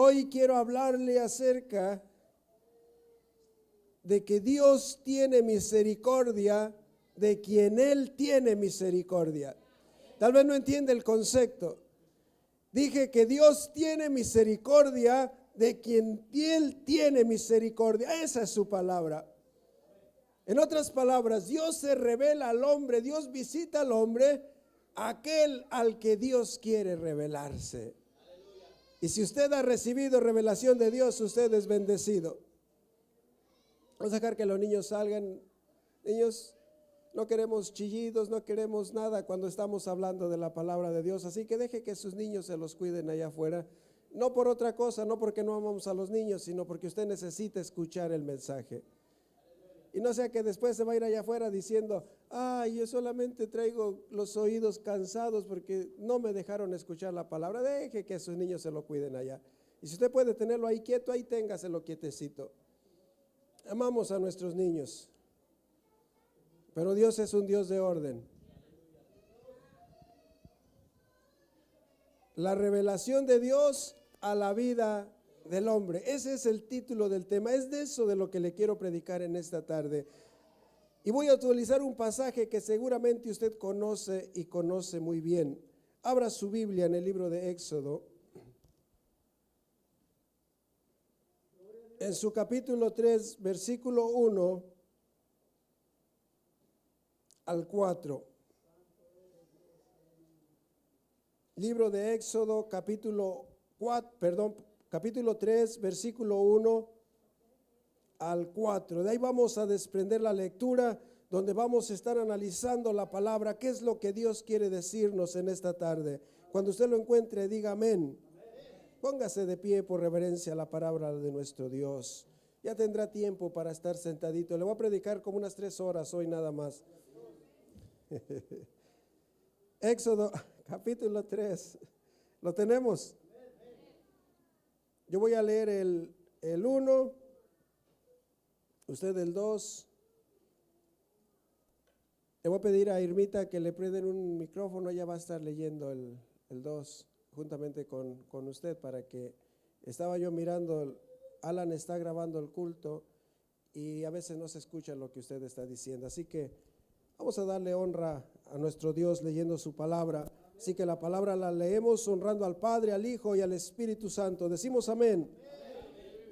Hoy quiero hablarle acerca de que Dios tiene misericordia de quien Él tiene misericordia. Tal vez no entiende el concepto. Dije que Dios tiene misericordia de quien Él tiene misericordia. Esa es su palabra. En otras palabras, Dios se revela al hombre, Dios visita al hombre, aquel al que Dios quiere revelarse. Y si usted ha recibido revelación de Dios, usted es bendecido. Vamos a dejar que los niños salgan. Niños, no queremos chillidos, no queremos nada cuando estamos hablando de la palabra de Dios. Así que deje que sus niños se los cuiden allá afuera. No por otra cosa, no porque no amamos a los niños, sino porque usted necesita escuchar el mensaje. Y no sea que después se va a ir allá afuera diciendo, yo solamente traigo los oídos cansados porque no me dejaron escuchar la palabra. Deje que sus niños se lo cuiden allá. Y si usted puede tenerlo ahí quieto, ahí téngaselo quietecito. Amamos a nuestros niños, pero Dios es un Dios de orden. La revelación de Dios a la vida del hombre. Ese es el título del tema. Es de eso de lo que le quiero predicar en esta tarde. Y voy a utilizar un pasaje que seguramente usted conoce y conoce muy bien. Abra su Biblia en el libro de Éxodo. En su capítulo 3, versículo 1 al 4. Libro de Éxodo, capítulo 3, versículo 1 al 4. De ahí vamos a desprender la lectura, donde vamos a estar analizando la palabra, qué es lo que Dios quiere decirnos en esta tarde. Cuando usted lo encuentre, diga amén. Póngase de pie por reverencia a la palabra de nuestro Dios. Ya tendrá tiempo para estar sentadito. Le voy a predicar como unas 3 horas hoy nada más. Éxodo capítulo 3. ¿Lo tenemos? Yo voy a leer el 1, usted el 2. Le voy a pedir a Irmita que le prenden un micrófono, ella va a estar leyendo el 2 juntamente con usted, para que estaba yo mirando, Alan está grabando el culto y a veces no se escucha lo que usted está diciendo. Así que vamos a darle honra a nuestro Dios leyendo su palabra. Así que la palabra la leemos honrando al Padre, al Hijo y al Espíritu Santo. Decimos amén.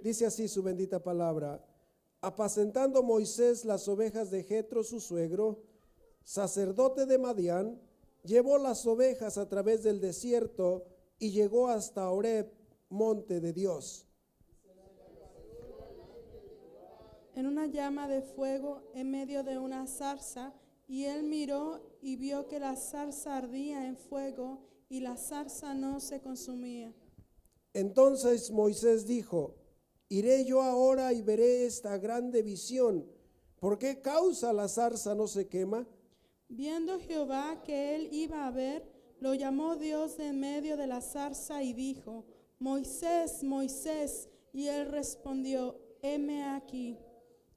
Dice así su bendita palabra. Apacentando Moisés las ovejas de Jetro, su suegro, sacerdote de Madián, llevó las ovejas a través del desierto y llegó hasta Horeb, monte de Dios. En una llama de fuego en medio de una zarza, y él miró y vio que la zarza ardía en fuego y la zarza no se consumía. Entonces Moisés dijo, iré yo ahora y veré esta grande visión. ¿Por qué causa la zarza no se quema? Viendo Jehová que él iba a ver, lo llamó Dios de en medio de la zarza y dijo, Moisés, Moisés, y él respondió, heme aquí.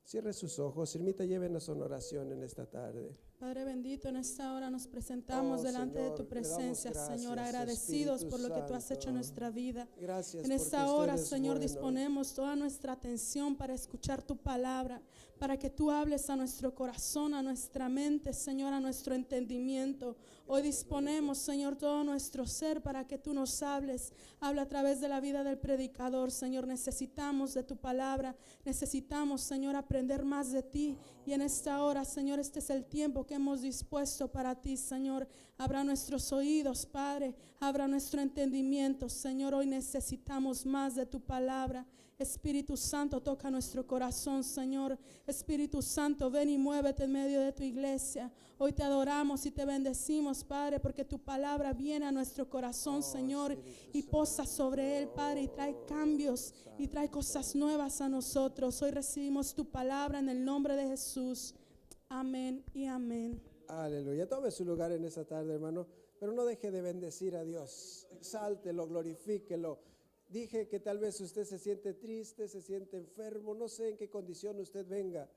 Cierre sus ojos, Irmita, llévenos en oración en esta tarde. Padre bendito, en esta hora nos presentamos delante Señor, de tu presencia, gracias, Señor, agradecidos Espíritu por lo que tú has Santo. hecho en nuestra vida. Gracias En porque esta usted hora, es Señor, bueno. disponemos toda nuestra atención para escuchar tu palabra, para que tú hables a nuestro corazón, a nuestra mente, Señor, a nuestro entendimiento. Hoy disponemos, Señor, todo nuestro ser para que tú nos hables. Habla a través de la vida del predicador, Señor. Necesitamos de tu palabra, necesitamos, Señor, aprender más de ti. Y en esta hora, Señor, este es el tiempo que hemos dispuesto para ti, Señor. Abra nuestros oídos, Padre, abra nuestro entendimiento, Señor. Hoy necesitamos más de tu palabra. Espíritu Santo, toca nuestro corazón, Señor. Espíritu Santo, ven y muévete en medio de tu iglesia. Hoy te adoramos y te bendecimos, Padre, porque tu palabra viene a nuestro corazón, Señor, y posa sobre él, Padre, y trae cambios y trae cosas nuevas a nosotros. Hoy recibimos tu palabra en el nombre de Jesús. Amén y amén. Aleluya. Tome su lugar en esta tarde, hermano, pero no deje de bendecir a Dios. Exáltelo, glorifíquelo. Dije que tal vez usted se siente triste, se siente enfermo, no sé en qué condición usted venga,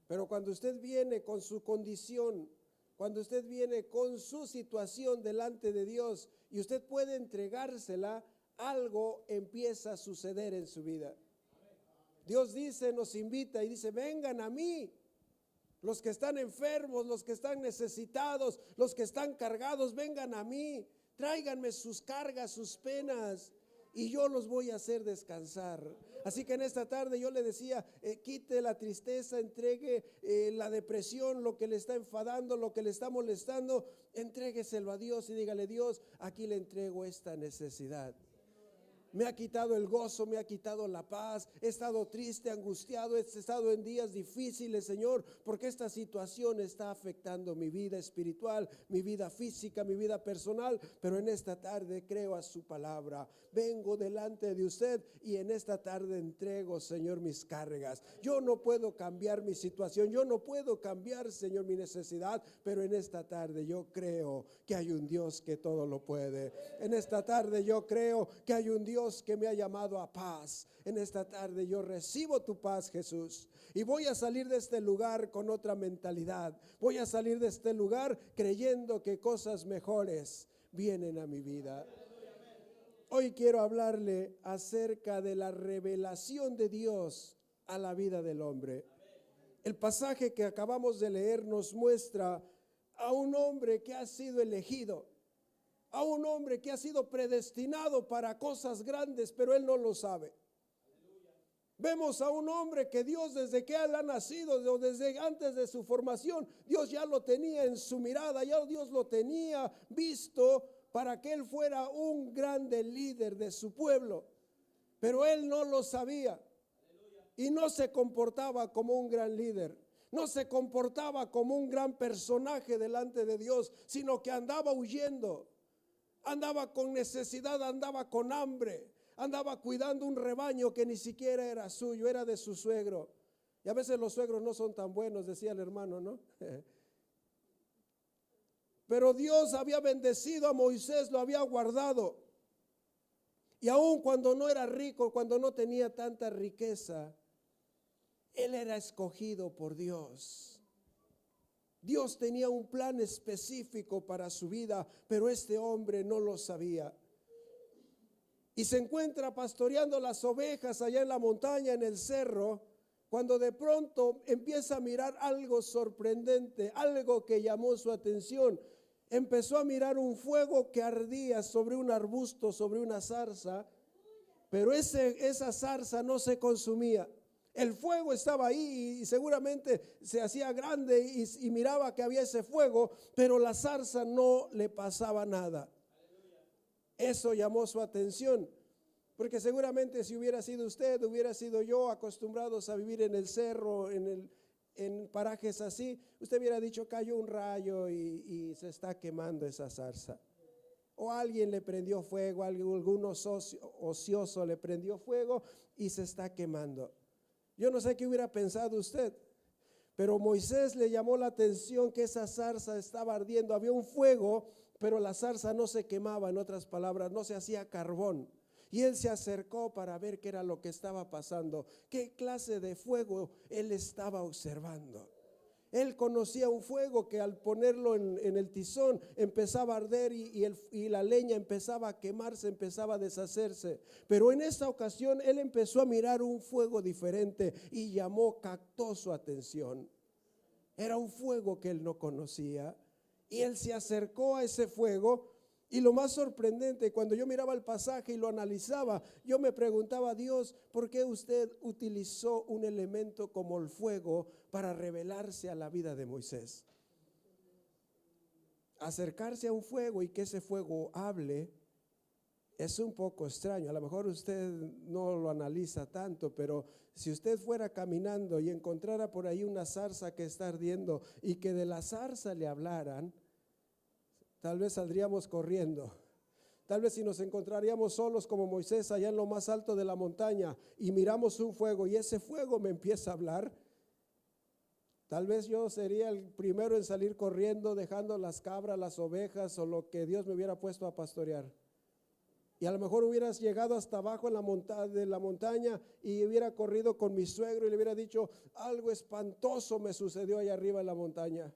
pero cuando usted viene con su condición, cuando usted viene con su situación delante de Dios y usted puede entregársela, algo empieza a suceder en su vida. Dios dice, nos invita y dice, vengan a mí, los que están enfermos, los que están necesitados, los que están cargados, vengan a mí, tráiganme sus cargas, sus penas, y yo los voy a hacer descansar. Así que en esta tarde yo le decía, quite la tristeza, entregue la depresión, lo que le está enfadando, lo que le está molestando, entrégueselo a Dios y dígale, Dios, aquí le entrego esta necesidad. Me ha quitado el gozo, me ha quitado la paz, he estado triste, angustiado, he estado en días difíciles, Señor, porque esta situación está afectando mi vida espiritual, mi vida física, mi vida personal, pero en esta tarde creo a su palabra. Vengo delante de usted y en esta tarde entrego, Señor, mis cargas. Yo no puedo cambiar mi situación, yo no puedo cambiar, Señor, mi necesidad, pero en esta tarde yo creo que hay un Dios que todo lo puede. En esta tarde yo creo que hay un Dios que me ha llamado a paz. En esta tarde yo recibo tu paz, Jesús, y voy a salir de este lugar con otra mentalidad. Voy a salir de este lugar creyendo que cosas mejores vienen a mi vida. Hoy quiero hablarle acerca de la revelación de Dios a la vida del hombre. El pasaje que acabamos de leer nos muestra a un hombre que ha sido elegido, a un hombre que ha sido predestinado para cosas grandes, pero él no lo sabe. Vemos a un hombre que Dios, desde que él ha nacido, o desde antes de su formación, Dios ya lo tenía en su mirada, ya Dios lo tenía visto para que él fuera un grande líder de su pueblo, pero él no lo sabía y no se comportaba como un gran líder. No se comportaba como un gran personaje delante de Dios, sino que andaba huyendo. Andaba con necesidad, andaba con hambre, andaba cuidando un rebaño que ni siquiera era suyo, era de su suegro. Y a veces los suegros no son tan buenos, decía el hermano, ¿no? Pero Dios había bendecido a Moisés, lo había guardado. Y aun cuando no era rico, cuando no tenía tanta riqueza, él era escogido por Dios. Dios tenía un plan específico para su vida, pero este hombre no lo sabía. Y se encuentra pastoreando las ovejas allá en la montaña, en el cerro, cuando de pronto empieza a mirar algo sorprendente, algo que llamó su atención. Empezó a mirar un fuego que ardía sobre un arbusto, sobre una zarza, pero esa zarza no se consumía. El fuego estaba ahí y seguramente se hacía grande y miraba que había ese fuego, pero la zarza no le pasaba nada. Eso llamó su atención, porque seguramente si hubiera sido usted, hubiera sido yo, acostumbrados a vivir en el cerro, en parajes así, usted hubiera dicho, cayó un rayo y se está quemando esa zarza. O alguien le prendió fuego, algún ocioso le prendió fuego y se está quemando. Yo no sé qué hubiera pensado usted, pero Moisés le llamó la atención que esa zarza estaba ardiendo. Había un fuego, pero la zarza no se quemaba, en otras palabras, no se hacía carbón. Y él se acercó para ver qué era lo que estaba pasando, qué clase de fuego él estaba observando. Él conocía un fuego que al ponerlo en el tizón empezaba a arder y la leña empezaba a quemarse, empezaba a deshacerse. Pero en esta ocasión él empezó a mirar un fuego diferente y captó su atención. Era un fuego que él no conocía y él se acercó a ese fuego. Y lo más sorprendente, cuando yo miraba el pasaje y lo analizaba, yo me preguntaba, Dios, ¿por qué usted utilizó un elemento como el fuego para revelarse a la vida de Moisés? Acercarse a un fuego y que ese fuego hable es un poco extraño. A lo mejor usted no lo analiza tanto, pero si usted fuera caminando y encontrara por ahí una zarza que está ardiendo y que de la zarza le hablaran, tal vez saldríamos corriendo. Tal vez si nos encontraríamos solos como Moisés allá en lo más alto de la montaña y miramos un fuego y ese fuego me empieza a hablar, tal vez yo sería el primero en salir corriendo, dejando las cabras, las ovejas o lo que Dios me hubiera puesto a pastorear. Y a lo mejor hubieras llegado hasta abajo de la montaña y hubiera corrido con mi suegro y le hubiera dicho, algo espantoso me sucedió allá arriba en la montaña.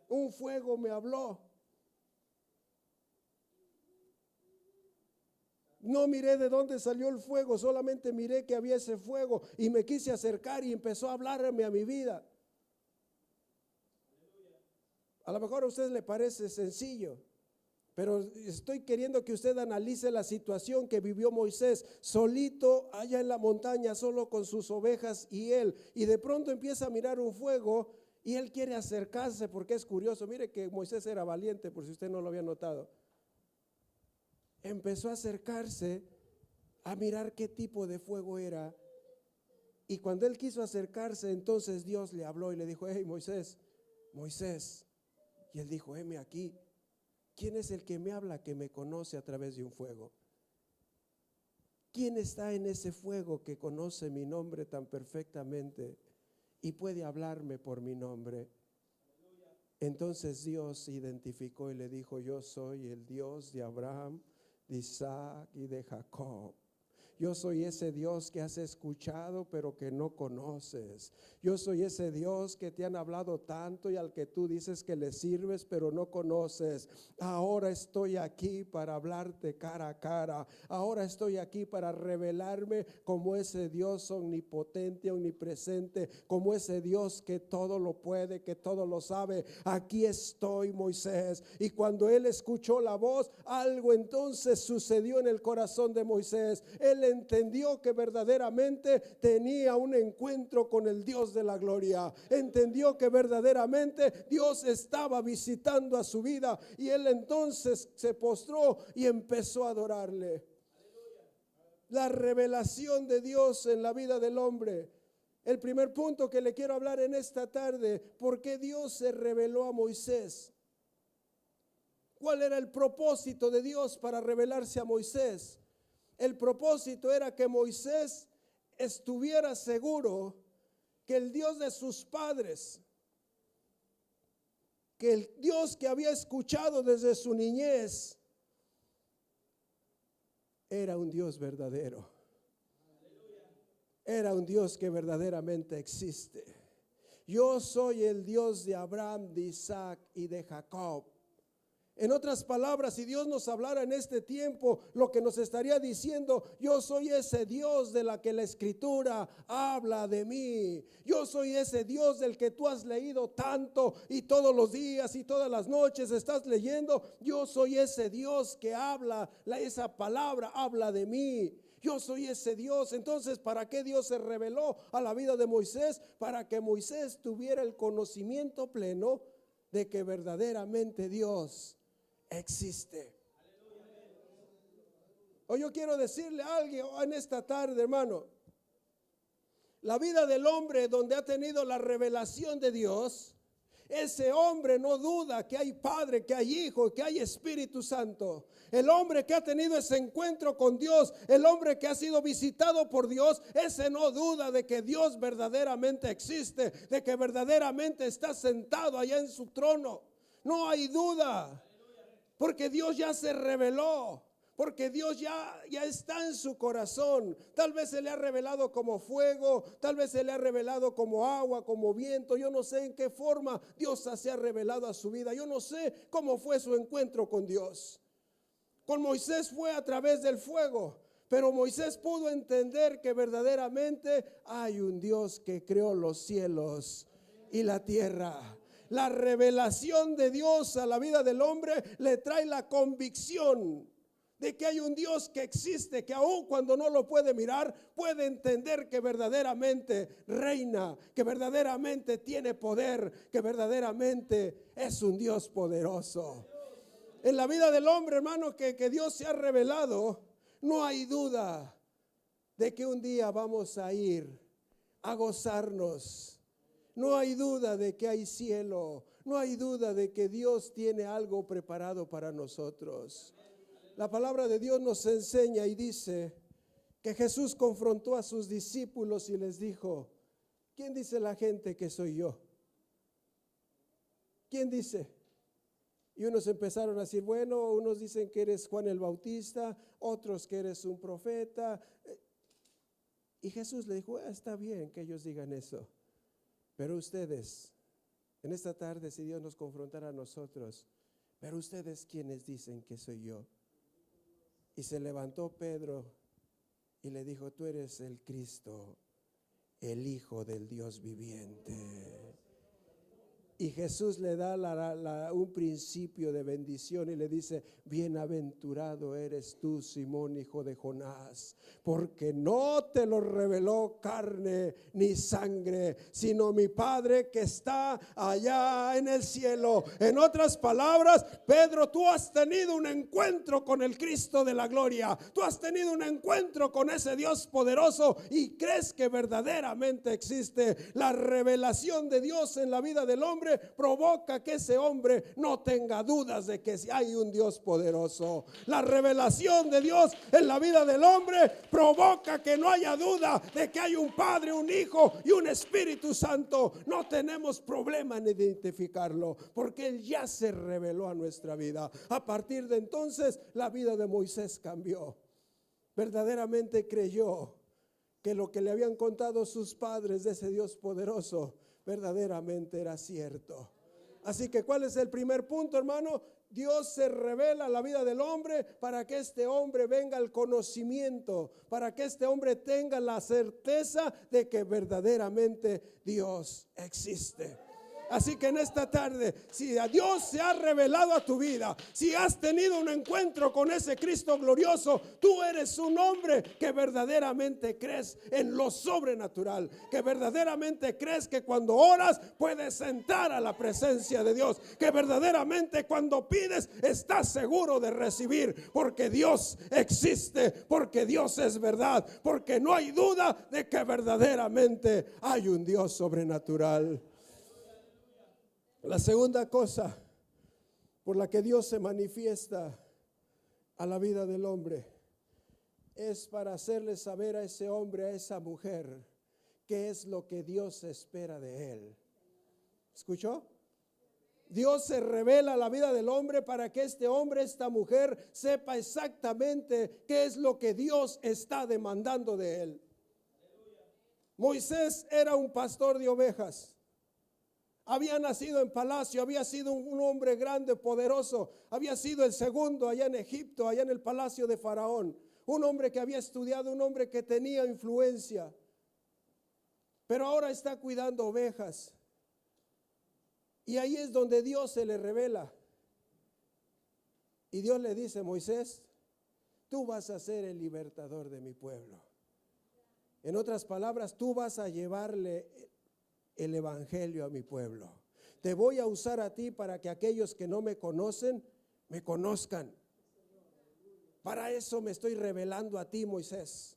Un fuego me habló. No miré de dónde salió el fuego, solamente miré que había ese fuego y me quise acercar y empezó a hablarme a mi vida. A lo mejor a usted le parece sencillo, pero estoy queriendo que usted analice la situación que vivió Moisés solito allá en la montaña, solo con sus ovejas y él. Y de pronto empieza a mirar un fuego y él quiere acercarse porque es curioso. Mire que Moisés era valiente, por si usted no lo había notado. Empezó a acercarse a mirar qué tipo de fuego era. Y cuando él quiso acercarse, entonces Dios le habló y le dijo: hey, Moisés, Moisés. Y él dijo: heme aquí. ¿Quién es el que me habla, que me conoce a través de un fuego? ¿Quién está en ese fuego que conoce mi nombre tan perfectamente y puede hablarme por mi nombre? Entonces Dios se identificó y le dijo: yo soy el Dios de Abraham, de Isaac y de Jacob. Yo soy ese Dios que has escuchado pero que no conoces. Yo soy ese Dios que te han hablado tanto y al que tú dices que le sirves pero no conoces. Ahora estoy aquí para hablarte cara a cara. Ahora estoy aquí para revelarme como ese Dios omnipotente, omnipresente, como ese Dios que todo lo puede, que todo lo sabe. Aquí estoy, Moisés. Y cuando él escuchó la voz, algo entonces sucedió en el corazón de Moisés. Él entendió que verdaderamente tenía un encuentro con el Dios de la gloria. Entendió que verdaderamente Dios estaba visitando a su vida y él entonces se postró y empezó a adorarle. La revelación de Dios en la vida del hombre. El primer punto que le quiero hablar en esta tarde: ¿por qué Dios se reveló a Moisés? ¿Cuál era el propósito de Dios para revelarse a Moisés? El propósito era que Moisés estuviera seguro que el Dios de sus padres, que el Dios que había escuchado desde su niñez, era un Dios verdadero. Era un Dios que verdaderamente existe. Yo soy el Dios de Abraham, de Isaac y de Jacob. En otras palabras, si Dios nos hablara en este tiempo, lo que nos estaría diciendo: yo soy ese Dios de la que la Escritura habla de mí. Yo soy ese Dios del que tú has leído tanto y todos los días y todas las noches estás leyendo. Yo soy ese Dios que habla, esa palabra habla de mí. Yo soy ese Dios. Entonces, ¿para qué Dios se reveló a la vida de Moisés? Para que Moisés tuviera el conocimiento pleno de que verdaderamente Dios existe. Hoy yo quiero decirle a alguien en esta tarde, hermano, la vida del hombre donde ha tenido la revelación de Dios, ese hombre no duda que hay Padre, que hay Hijo, que hay Espíritu Santo. El hombre que ha tenido ese encuentro con Dios, el hombre que ha sido visitado por Dios, ese no duda de que Dios verdaderamente existe, de que verdaderamente está sentado allá en su trono. No hay duda. Porque Dios ya se reveló, porque Dios ya está en su corazón. Tal vez se le ha revelado como fuego, tal vez se le ha revelado como agua, como viento. Yo no sé en qué forma Dios se ha revelado a su vida. Yo no sé cómo fue su encuentro con Dios. Con Moisés fue a través del fuego, pero Moisés pudo entender que verdaderamente hay un Dios que creó los cielos y la tierra. La revelación de Dios a la vida del hombre le trae la convicción de que hay un Dios que existe, que aun cuando no lo puede mirar, puede entender que verdaderamente reina, que verdaderamente tiene poder, que verdaderamente es un Dios poderoso. En la vida del hombre, hermano, que Dios se ha revelado, no hay duda de que un día vamos a ir a gozarnos. No hay duda de que hay cielo. No hay duda de que Dios tiene algo preparado para nosotros. La palabra de Dios nos enseña y dice que Jesús confrontó a sus discípulos y les dijo: ¿quién dice la gente que soy yo? ¿Quién dice? Y unos empezaron a decir: bueno, unos dicen que eres Juan el Bautista, otros que eres un profeta. Y Jesús le dijo: está bien que ellos digan eso. Pero ustedes, en esta tarde, si Dios nos confrontara a nosotros, pero ustedes, ¿quiénes dicen que soy yo? Y se levantó Pedro y le dijo: tú eres el Cristo, el Hijo del Dios viviente. Y Jesús le da un principio de bendición y le dice: bienaventurado eres tú, Simón, hijo de Jonás, porque no te lo reveló carne ni sangre, sino mi Padre que está allá en el cielo. En otras palabras, Pedro, tú has tenido un encuentro con el Cristo de la gloria. Tú has tenido un encuentro con ese Dios poderoso y crees que verdaderamente existe. La revelación de Dios en la vida del hombre provoca que ese hombre no tenga dudas de que si hay un Dios poderoso. La revelación de Dios en la vida del hombre provoca que no haya duda de que hay un Padre, un Hijo y un Espíritu Santo. No tenemos problema en identificarlo, porque Él ya se reveló a nuestra vida. A partir de entonces, la vida de Moisés cambió. Verdaderamente creyó que lo que le habían contado sus padres de ese Dios poderoso verdaderamente era cierto. Así que, ¿cuál es el primer punto, hermano? Dios se revela a la vida del hombre para que este hombre venga al conocimiento, para que este hombre tenga la certeza de que verdaderamente Dios existe. Así que en esta tarde, si a Dios se ha revelado a tu vida, si has tenido un encuentro con ese Cristo glorioso, tú eres un hombre que verdaderamente crees en lo sobrenatural, que verdaderamente crees que cuando oras puedes sentar a la presencia de Dios, que verdaderamente cuando pides estás seguro de recibir, porque Dios existe, porque Dios es verdad, porque no hay duda de que verdaderamente hay un Dios sobrenatural. La segunda cosa por la que Dios se manifiesta a la vida del hombre es para hacerle saber a ese hombre, a esa mujer, qué es lo que Dios espera de él. ¿Escuchó? Dios se revela a la vida del hombre para que este hombre, esta mujer, sepa exactamente qué es lo que Dios está demandando de él. Moisés era un pastor de ovejas. Había nacido en palacio, había sido un hombre grande, poderoso, había sido el segundo allá en Egipto, allá en el palacio de Faraón, un hombre que había estudiado, un hombre que tenía influencia, pero ahora está cuidando ovejas. Y ahí es donde Dios se le revela. Y Dios le dice: Moisés, tú vas a ser el libertador de mi pueblo. En otras palabras, tú vas a llevarle el evangelio a mi pueblo. Te voy a usar a ti para que aquellos que no me conocen, me conozcan. Para eso me estoy revelando a ti, Moisés.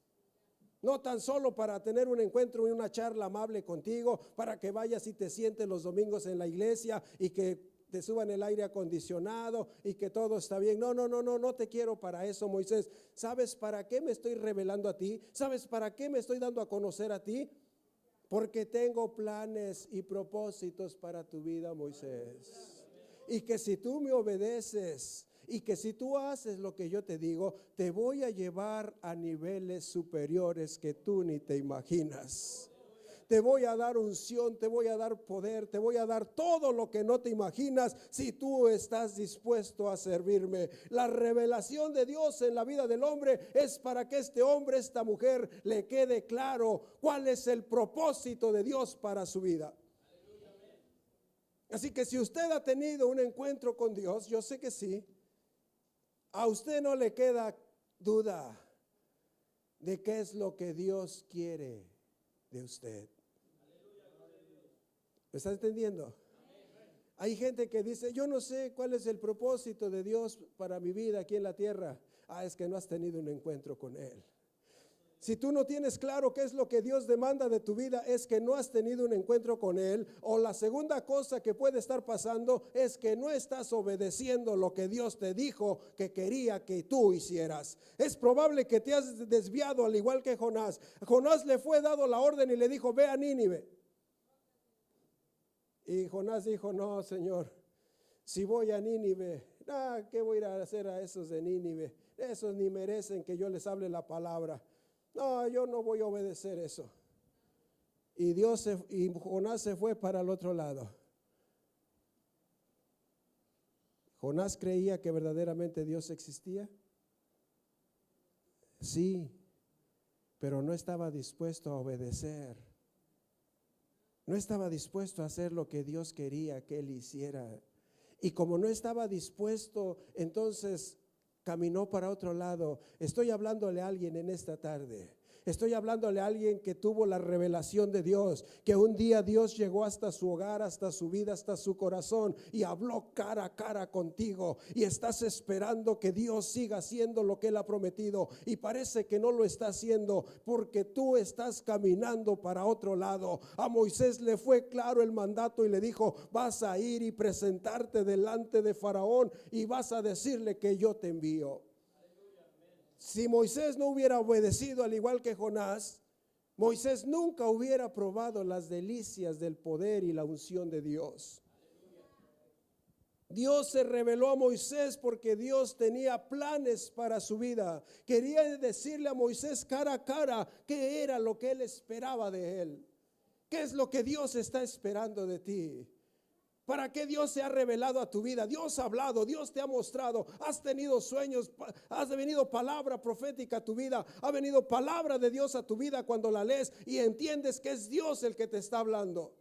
No tan solo para tener un encuentro y una charla amable contigo, para que vayas y te sientes los domingos en la iglesia y que te suban el aire acondicionado y que todo está bien. No te quiero para eso, Moisés. ¿Sabes para qué me estoy revelando a ti? ¿Sabes para qué me estoy dando a conocer a ti? Porque tengo planes y propósitos para tu vida, Moisés. Y que si tú me obedeces y que si tú haces lo que yo te digo, te voy a llevar a niveles superiores que tú ni te imaginas. Te voy a dar unción, te voy a dar poder, te voy a dar todo lo que no te imaginas si tú estás dispuesto a servirme. La revelación de Dios en la vida del hombre es para que este hombre, esta mujer, le quede claro cuál es el propósito de Dios para su vida. Así que si usted ha tenido un encuentro con Dios, yo sé que sí, a usted no le queda duda de qué es lo que Dios quiere de usted. ¿Me está entendiendo? Hay gente que dice: yo no sé cuál es el propósito de Dios para mi vida aquí en la tierra. Es que no has tenido un encuentro con Él. Si tú no tienes claro qué es lo que Dios demanda de tu vida, es que no has tenido un encuentro con Él. O la segunda cosa que puede estar pasando es que no estás obedeciendo lo que Dios te dijo que quería que tú hicieras. Es probable que te has desviado, al igual que Jonás. Jonás le fue dado la orden y le dijo: ve a Nínive. Y Jonás dijo: no, Señor, si voy a Nínive, ¿qué voy a ir a hacer a esos de Nínive? Esos ni merecen que yo les hable la palabra. No, yo no voy a obedecer eso. Y Jonás se fue para el otro lado. Jonás creía que verdaderamente Dios existía. Sí, pero no estaba dispuesto a obedecer. No estaba dispuesto a hacer lo que Dios quería que él hiciera. Y como no estaba dispuesto, entonces caminó para otro lado. Estoy hablándole a alguien en esta tarde. Estoy hablándole a alguien que tuvo la revelación de Dios, que un día Dios llegó hasta su hogar, hasta su vida, hasta su corazón y habló cara a cara contigo, y estás esperando que Dios siga haciendo lo que Él ha prometido, y parece que no lo está haciendo porque tú estás caminando para otro lado. A Moisés le fue claro el mandato y le dijo: vas a ir y presentarte delante de Faraón y vas a decirle que yo te envío. Si Moisés no hubiera obedecido, al igual que Jonás, Moisés nunca hubiera probado las delicias del poder y la unción de Dios. Dios se reveló a Moisés porque Dios tenía planes para su vida. Quería decirle a Moisés cara a cara qué era lo que él esperaba de él. ¿Qué es lo que Dios está esperando de ti? ¿Para qué Dios se ha revelado a tu vida? Dios ha hablado, Dios te ha mostrado, has tenido sueños, has venido palabra profética a tu vida, ha venido palabra de Dios a tu vida cuando la lees y entiendes que es Dios el que te está hablando.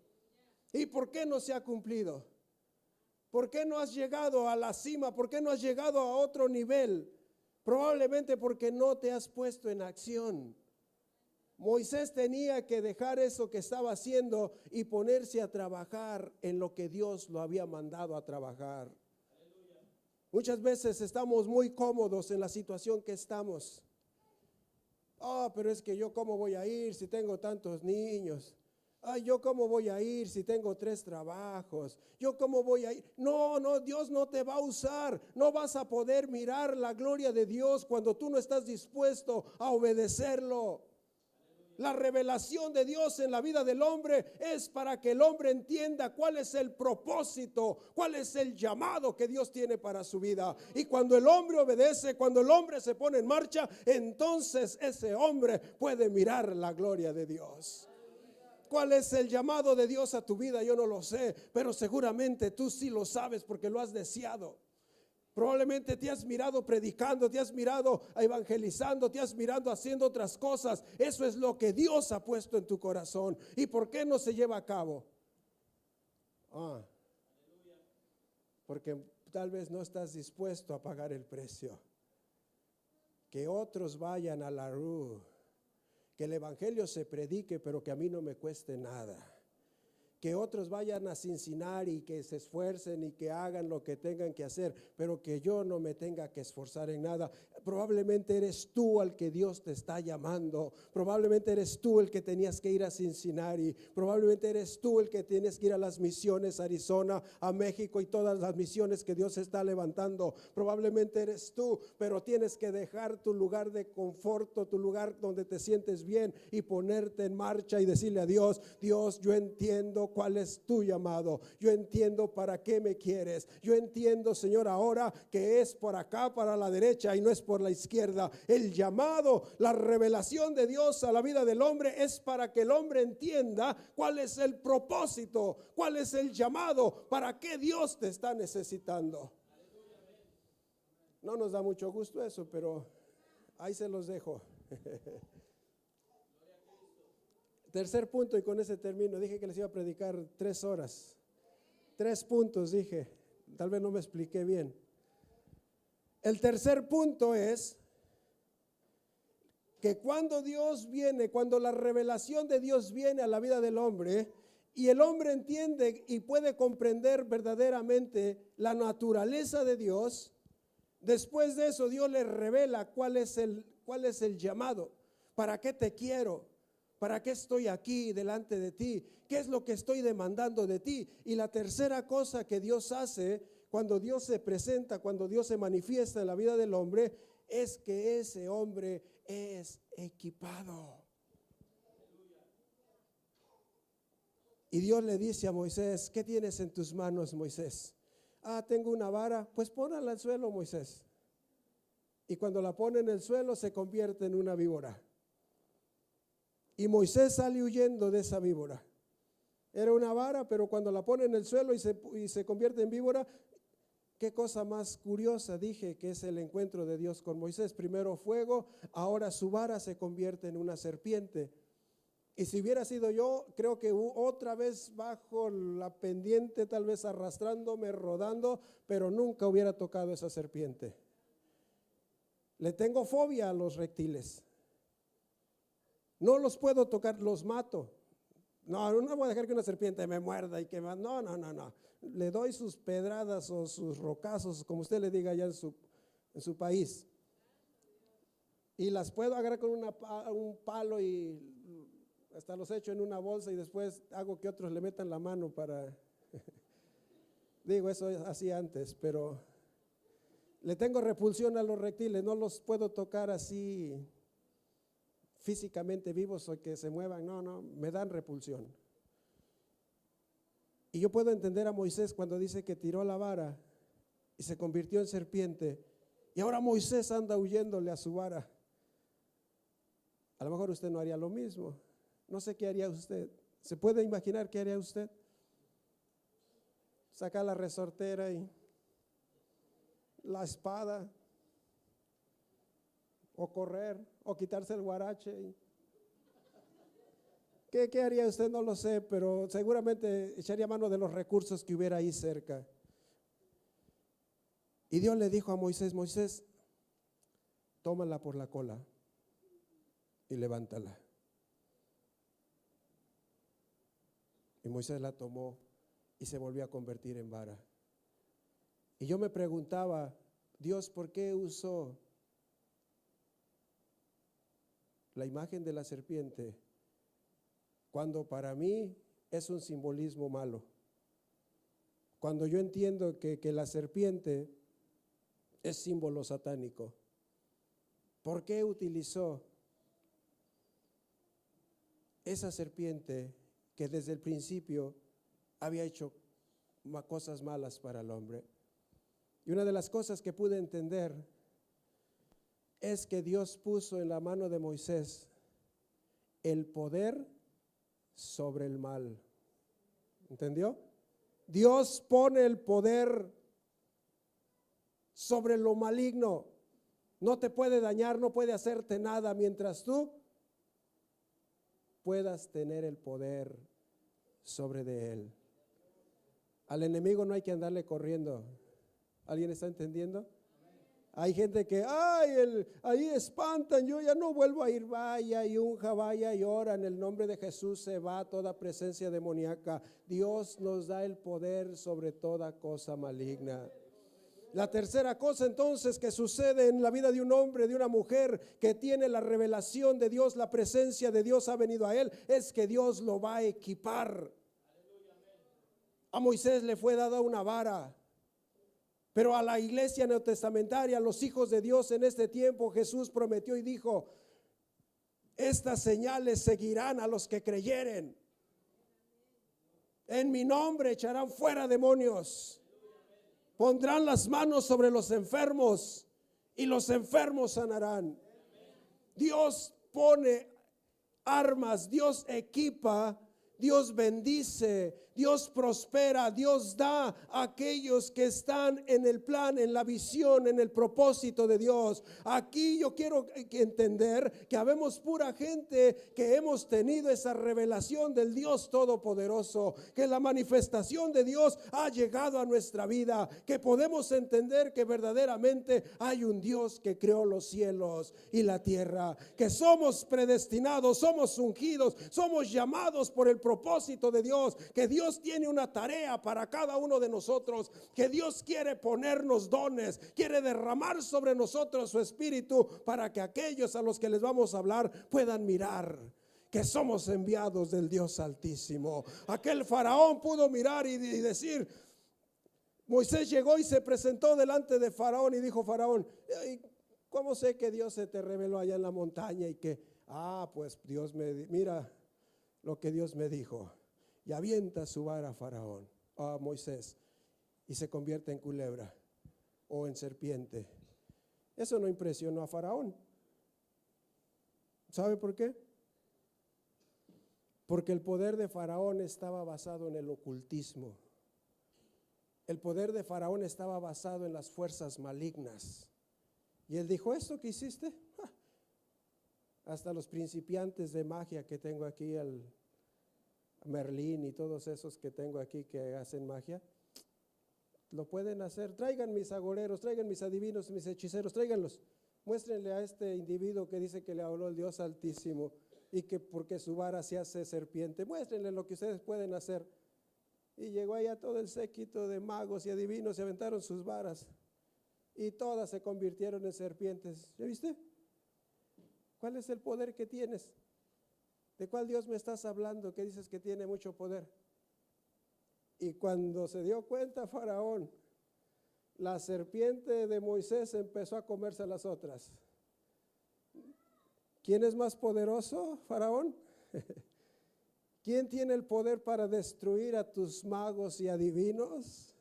¿Y por qué no se ha cumplido? ¿Por qué no has llegado a la cima? ¿Por qué no has llegado a otro nivel? Probablemente porque no te has puesto en acción. Moisés tenía que dejar eso que estaba haciendo y ponerse a trabajar en lo que Dios lo había mandado a trabajar. Muchas veces estamos muy cómodos en la situación que estamos. Pero es que yo cómo voy a ir si tengo tantos niños. Yo cómo voy a ir si tengo 3 trabajos. Yo cómo voy a ir. No, Dios no te va a usar. No vas a poder mirar la gloria de Dios cuando tú no estás dispuesto a obedecerlo. La revelación de Dios en la vida del hombre es para que el hombre entienda cuál es el propósito, cuál es el llamado que Dios tiene para su vida. Y cuando el hombre obedece, cuando el hombre se pone en marcha, entonces ese hombre puede mirar la gloria de Dios. ¿Cuál es el llamado de Dios a tu vida? Yo no lo sé, pero seguramente tú sí lo sabes porque lo has deseado. Probablemente te has mirado predicando, te has mirado evangelizando, te has mirado haciendo otras cosas. Eso es lo que Dios ha puesto en tu corazón. ¿Y por qué no se lleva a cabo? Porque tal vez no estás dispuesto a pagar el precio. Que otros vayan a la RU, que el evangelio se predique, pero que a mí no me cueste nada. Que otros vayan a Cincinnati y que se esfuercen y que hagan lo que tengan que hacer, pero que yo no me tenga que esforzar en nada. Probablemente eres tú al que Dios te está llamando. Probablemente eres tú el que tenías que ir a Cincinnati. Probablemente eres tú el que tienes que ir a las misiones, a Arizona, a México y todas las misiones que Dios está levantando. Probablemente eres tú, pero tienes que dejar tu lugar de confort, tu lugar donde te sientes bien y ponerte en marcha y decirle a Dios: Dios, yo entiendo cuál es tu llamado. Yo entiendo para qué me quieres. Yo entiendo, Señor, ahora que es por acá, para la derecha y no es por la izquierda. El llamado, la revelación de Dios a la vida del hombre es para que el hombre entienda cuál es el propósito, cuál es el llamado, para qué Dios te está necesitando. No nos da mucho gusto eso, pero ahí se los dejo. Tercer punto, y con ese termino. Dije que les iba a predicar 3 horas. 3 puntos dije. Tal vez no me expliqué bien. El tercer punto es que cuando Dios viene, cuando la revelación de Dios viene a la vida del hombre, y el hombre entiende y puede comprender verdaderamente la naturaleza de Dios, después de eso Dios le revela cuál es el llamado. ¿Para qué te quiero? ¿Para qué estoy aquí delante de ti? ¿Qué es lo que estoy demandando de ti? Y la tercera cosa que Dios hace cuando Dios se presenta, cuando Dios se manifiesta en la vida del hombre, es que ese hombre es equipado. Y Dios le dice a Moisés: ¿qué tienes en tus manos, Moisés? Tengo una vara. Pues ponla al suelo, Moisés. Y cuando la pone en el suelo se convierte en una víbora. Y Moisés sale huyendo de esa víbora. Era una vara, pero cuando la pone en el suelo y se convierte en víbora, qué cosa más curiosa, dije que es el encuentro de Dios con Moisés. Primero fuego, ahora su vara se convierte en una serpiente. Y si hubiera sido yo, creo que otra vez bajo la pendiente, tal vez arrastrándome, rodando, pero nunca hubiera tocado esa serpiente. Le tengo fobia a los reptiles. No los puedo tocar, los mato. No voy a dejar que una serpiente me muerda y que me... No. Le doy sus pedradas o sus rocazos, como usted le diga allá en su país. Y las puedo agarrar con un palo y hasta los echo en una bolsa y después hago que otros le metan la mano para... Digo, eso así antes, pero le tengo repulsión a los reptiles, no los puedo tocar así físicamente vivos o que se muevan, no, me dan repulsión. Y yo puedo entender a Moisés cuando dice que tiró la vara y se convirtió en serpiente y ahora Moisés anda huyéndole a su vara. A lo mejor usted no haría lo mismo. No sé qué haría usted. ¿Se puede imaginar qué haría usted? Sacar la resortera y la espada, o correr, o quitarse el guarache. ¿Qué haría usted? No lo sé, pero seguramente echaría mano de los recursos que hubiera ahí cerca. Y Dios le dijo a Moisés, Moisés, tómala por la cola y levántala. Y Moisés la tomó y se volvió a convertir en vara. Y yo me preguntaba, Dios, ¿por qué usó la imagen de la serpiente cuando para mí es un simbolismo malo? Cuando yo entiendo que la serpiente es símbolo satánico, ¿por qué utilizó esa serpiente que desde el principio había hecho cosas malas para el hombre? Y una de las cosas que pude entender es que Dios puso en la mano de Moisés el poder sobre el mal. ¿Entendió? Dios pone el poder sobre lo maligno. No te puede dañar, no puede hacerte nada mientras tú puedas tener el poder sobre de él. Al enemigo no hay que andarle corriendo. ¿Alguien está entendiendo? Hay gente que, ahí espantan, yo ya no vuelvo a ir, vaya y unja, vaya y ora, en el nombre de Jesús se va toda presencia demoníaca. Dios nos da el poder sobre toda cosa maligna. La tercera cosa entonces que sucede en la vida de un hombre, de una mujer que tiene la revelación de Dios, la presencia de Dios ha venido a él, es que Dios lo va a equipar. A Moisés le fue dada una vara. Pero a la iglesia neotestamentaria, a los hijos de Dios en este tiempo, Jesús prometió y dijo, estas señales seguirán a los que creyeren. En mi nombre echarán fuera demonios. Pondrán las manos sobre los enfermos y los enfermos sanarán. Dios pone armas, Dios equipa, Dios bendice, Dios prospera, Dios da a aquellos que están en el plan, en la visión, en el propósito de Dios. Aquí yo quiero entender que habemos pura gente que hemos tenido esa revelación del Dios Todopoderoso, que la manifestación de Dios ha llegado a nuestra vida, que podemos entender que verdaderamente hay un Dios que creó los cielos y la tierra, que somos predestinados, somos ungidos, somos llamados por el propósito de Dios, que Dios tiene una tarea para cada uno de nosotros, que Dios quiere ponernos dones, quiere derramar sobre nosotros su espíritu para que aquellos a los que les vamos a hablar puedan mirar que somos enviados del Dios Altísimo. Aquel faraón pudo mirar y decir, Moisés llegó y se presentó delante de Faraón y dijo, Faraón, ¿cómo sé que Dios se te reveló allá en la montaña? Y que, pues Dios mira lo que Dios me dijo. Y avienta su vara a Faraón, a Moisés, y se convierte en culebra o en serpiente. Eso no impresionó a Faraón. ¿Sabe por qué? Porque el poder de Faraón estaba basado en el ocultismo. El poder de Faraón estaba basado en las fuerzas malignas. Y él dijo, ¿esto que hiciste? Hasta los principiantes de magia que tengo aquí, el Merlín y todos esos que tengo aquí que hacen magia, lo pueden hacer. Traigan mis agoreros, traigan mis adivinos, mis hechiceros, tráiganlos. Muéstrenle a este individuo que dice que le habló el Dios Altísimo y que porque su vara se hace serpiente, muéstrenle lo que ustedes pueden hacer. Y llegó allá todo el séquito de magos y adivinos, se aventaron sus varas y todas se convirtieron en serpientes. ¿Ya viste? ¿Cuál es el poder que tienes? ¿De cuál Dios me estás hablando que dices que tiene mucho poder? Y cuando se dio cuenta Faraón, la serpiente de Moisés empezó a comerse a las otras. ¿Quién es más poderoso, Faraón? ¿Quién tiene el poder para destruir a tus magos y adivinos?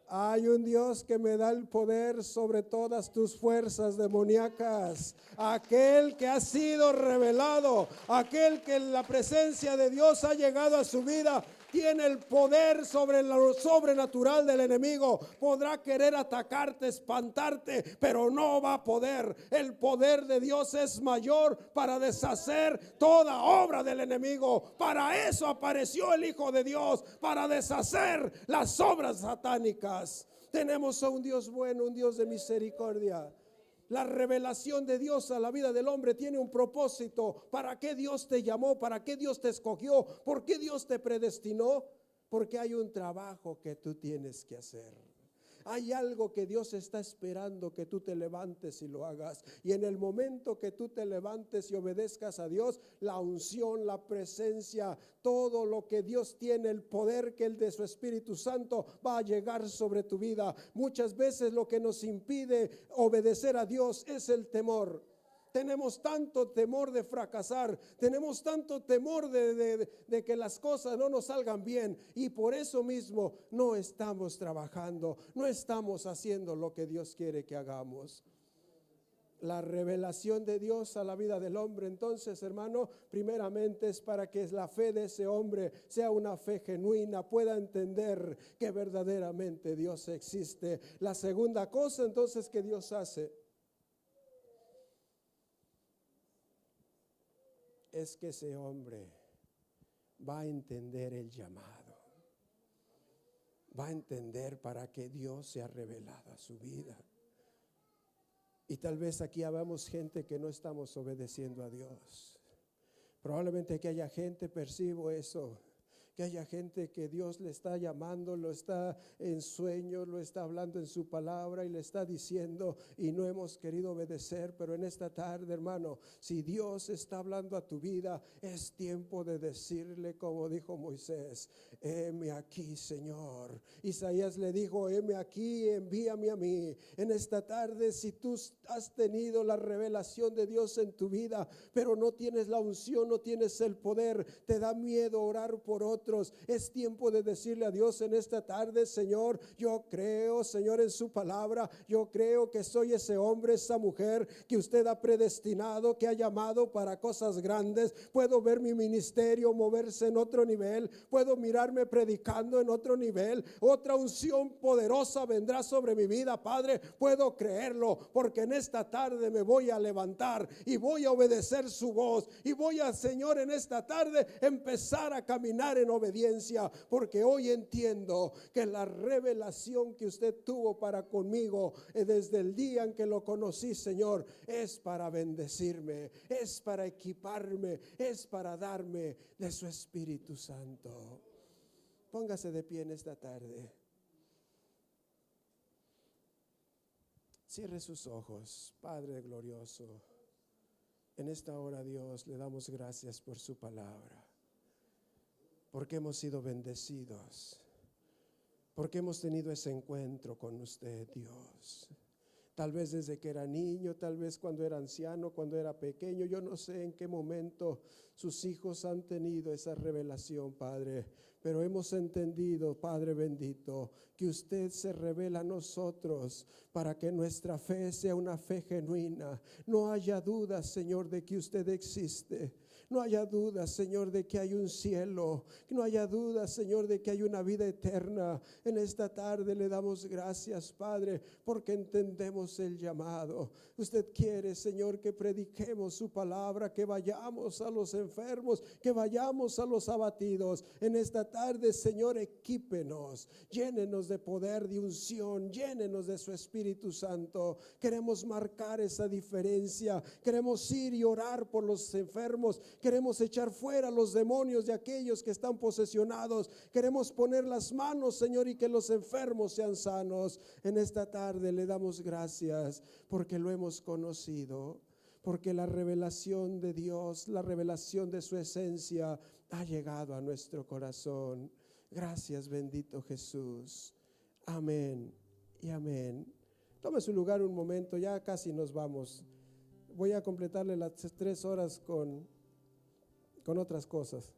Hay un Dios que me da el poder sobre todas tus fuerzas demoníacas. Aquel que ha sido revelado, aquel que en la presencia de Dios ha llegado a su vida, tiene el poder sobre lo sobrenatural del enemigo. Podrá querer atacarte, espantarte, pero no va a poder. El poder de Dios es mayor para deshacer toda obra del enemigo. Para eso apareció el Hijo de Dios, para deshacer las obras satánicas. Tenemos a un Dios bueno, un Dios de misericordia. La revelación de Dios a la vida del hombre tiene un propósito. ¿Para qué Dios te llamó? ¿Para qué Dios te escogió? ¿Por qué Dios te predestinó? Porque hay un trabajo que tú tienes que hacer. Hay algo que Dios está esperando que tú te levantes y lo hagas. Y en el momento que tú te levantes y obedezcas a Dios, la unción, la presencia, todo lo que Dios tiene, el poder que el de su Espíritu Santo va a llegar sobre tu vida. Muchas veces lo que nos impide obedecer a Dios es el temor. Tenemos tanto temor de fracasar, tenemos tanto temor de que las cosas no nos salgan bien, y por eso mismo no estamos trabajando, no estamos haciendo lo que Dios quiere que hagamos. La revelación de Dios a la vida del hombre, entonces, hermano, primeramente es para que la fe de ese hombre sea una fe genuina, pueda entender que verdaderamente Dios existe. La segunda cosa entonces que Dios hace es que ese hombre va a entender el llamado, va a entender para qué Dios se ha revelado a su vida. Y tal vez aquí habamos gente que no estamos obedeciendo a Dios. Probablemente que haya gente, percibo eso, que haya gente que Dios le está llamando, lo está en sueños, lo está hablando en su palabra y le está diciendo y no hemos querido obedecer. Pero en esta tarde, hermano, si Dios está hablando a tu vida, es tiempo de decirle como dijo Moisés: heme aquí, Señor. Isaías le dijo: heme aquí, envíame a mí. En esta tarde, si tú has tenido la revelación de Dios en tu vida, pero no tienes la unción, no tienes el poder, te da miedo orar por otros, es tiempo de decirle a Dios en esta tarde: Señor, yo creo, Señor, en su palabra. Yo creo que soy ese hombre, esa mujer que usted ha predestinado, que ha llamado para cosas grandes. Puedo ver mi ministerio moverse en otro nivel, puedo mirarme predicando en otro nivel. Otra unción poderosa vendrá sobre mi vida, Padre, puedo creerlo, porque en esta tarde me voy a levantar y voy a obedecer su voz, y voy a, Señor, en esta tarde empezar a caminar en obediencia, porque hoy entiendo que la revelación que usted tuvo para conmigo desde el día en que lo conocí, Señor, es para bendecirme, es para equiparme, es para darme de su Espíritu Santo. Póngase de pie en esta tarde. Cierre sus ojos. Padre glorioso, en esta hora, Dios, le damos gracias por su palabra, porque hemos sido bendecidos, porque hemos tenido ese encuentro con usted, Dios. Tal vez desde que era niño, tal vez cuando era anciano, cuando era pequeño. Yo no sé en qué momento sus hijos han tenido esa revelación, Padre, Pero hemos entendido, Padre bendito, que usted se revela a nosotros para que nuestra fe sea una fe genuina. No haya duda, Señor, de que usted existe. No haya duda, Señor, de que hay un cielo. No haya duda, Señor, de que hay una vida eterna. En esta tarde le damos gracias, Padre, porque entendemos el llamado. Usted quiere, Señor, que prediquemos su palabra, que vayamos a los enfermos, que vayamos a los abatidos. En esta tarde, Señor, equípenos, llénenos de poder, de unción, llénenos de su Espíritu Santo. Queremos marcar esa diferencia. Queremos ir y orar por los enfermos. Queremos echar fuera los demonios de aquellos que están posesionados. Queremos poner las manos, Señor, y que los enfermos sean sanos. En esta tarde le damos gracias porque lo hemos conocido, porque la revelación de Dios, la revelación de su esencia ha llegado a nuestro corazón. Gracias, bendito Jesús. Amén y amén. Tome su lugar un momento, ya casi nos vamos. Voy a completarle las 3 horas con otras cosas.